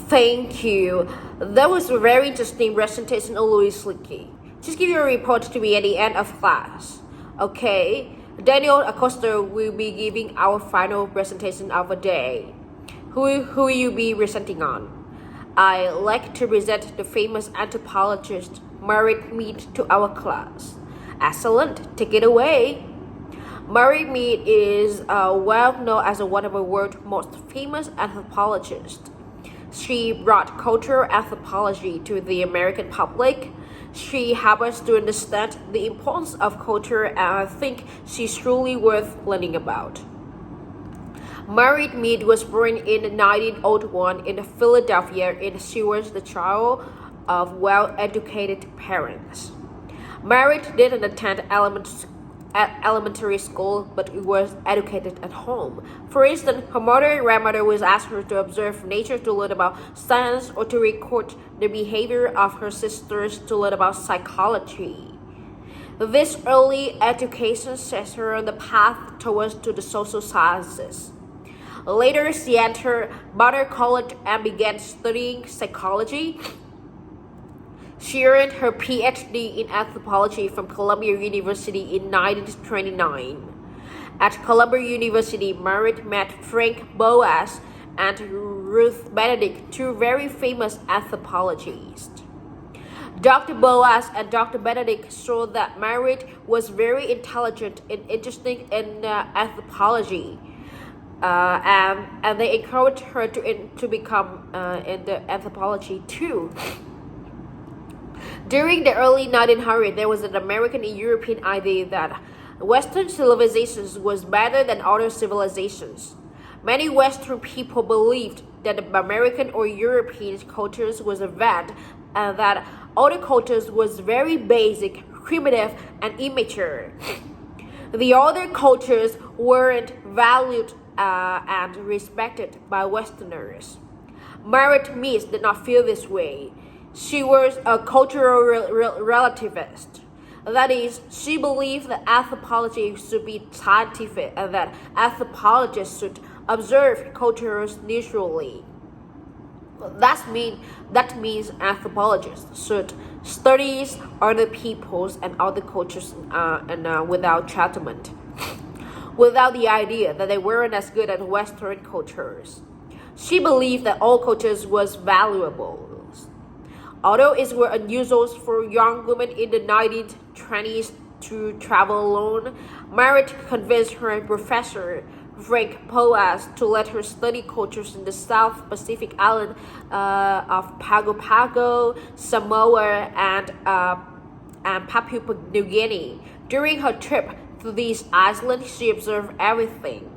Thank you. That was a very interesting presentation of Louis Leakey. Just give your report to me at the end of class. Okay? Daniel Acosta will be giving our final presentation of the day. Who will you be presenting on? I like to present the famous anthropologist Murray Mead to our class. Excellent. Take it away. Murray Mead is well known as one of the world's most famous anthropologists. She brought cultural anthropology to the American public. She helped us to understand the importance of culture, and I think she's truly worth learning about. Murray Mead was born in 1901 in Philadelphia, and she was the child of well-educated parents. Murray didn't attend elementary school, but was educated at home. For instance, her mother and grandmother would ask her to observe nature to learn about science, or to record the behavior of her sisters to learn about psychology. This early education set her on the path towards to the social sciences. Later, she entered Barnard College and began studying psychology. She earned her PhD in anthropology from Columbia University in 1929. At Columbia University, Murray met Frank Boas and Ruth Benedict, two very famous anthropologists. Dr. Boas and Dr. Benedict saw that Murray was very intelligent and interested in anthropology, and they encouraged her to become in the anthropology too. During the early 1900s, there was an American and European idea that Western civilizations was better than other civilizations. Many Western people believed that the American or European cultures was advanced and that other cultures was very basic, primitive, and immature. The other cultures weren't valued and respected by Westerners. Murray Mead did not feel this way. She was a cultural relativist. That is, she believed that anthropology should be scientific and that anthropologists should observe cultures neutrally. That means anthropologists should study other peoples and other cultures without judgment, without the idea that they weren't as good as Western cultures. She believed that all cultures was valuable. Although it was unusual for young women in the 1920s to travel alone, Murray convinced her professor, Frank Boas, to let her study cultures in the South Pacific island of Pago Pago, Samoa, and Papua New Guinea. During her trip to these islands, she observed everything.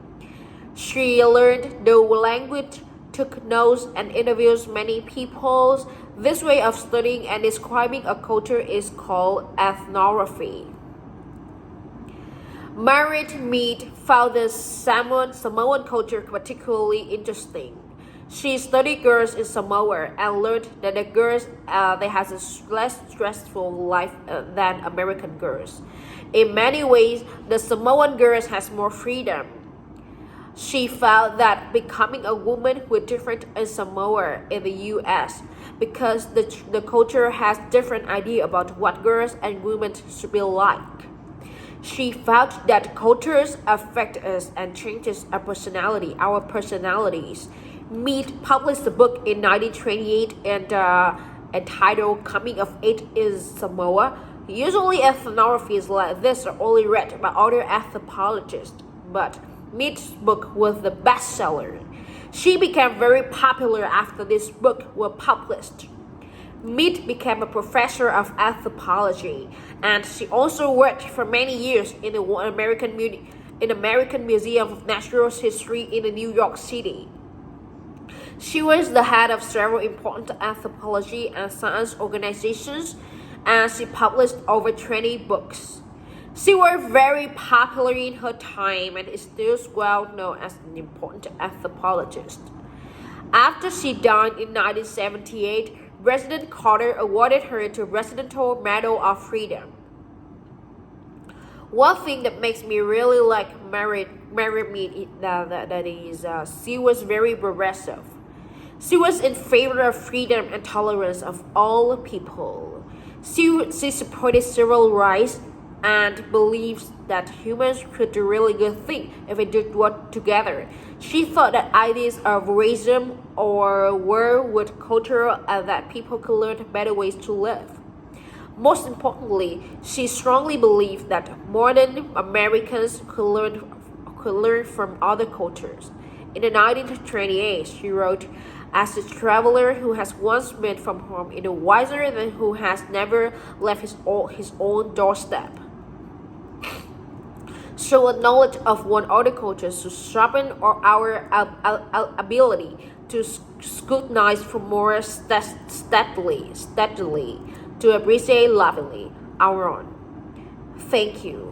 She learned the language, took notes, and interviews many people. This way of studying and describing a culture is called ethnography. Murray Mead found the Samoan culture particularly interesting. She studied girls in Samoa and learned that the girls they has a less stressful life than American girls. In many ways, the Samoan girls has more freedom. She found that becoming a woman was different in Samoa in the U.S. because the culture has different idea about what girls and women should be like. She found that cultures affect us and changes our personalities. Mead published a book in 1928 and entitled Coming of Age in Samoa. Usually ethnographies like this are only read by other anthropologists, but Mead's book was the bestseller. She became very popular after this book was published. Mead became a professor of anthropology, and she also worked for many years in the American Museum of Natural History in New York City. She was the head of several important anthropology and science organizations, and she published over 20 books. She was very popular in her time and is still well known as an important anthropologist. After she died in 1978, President Carter awarded her the Presidential Medal of Freedom. One thing that makes me really like Murray Mead that is she was very progressive. She was in favor of freedom and tolerance of all people. She supported civil rights and believes that humans could do really good things if they did work together. She thought that ideas of racism or war would culture and that people could learn better ways to live. Most importantly, she strongly believed that modern Americans could learn from other cultures. In the 1928, she wrote, "As a traveler who has once been from home is wiser than who has never left his own doorstep." So a knowledge of one other culture to sharpen our ability to scrutinize for more steadily, to appreciate lovingly our own. Thank you.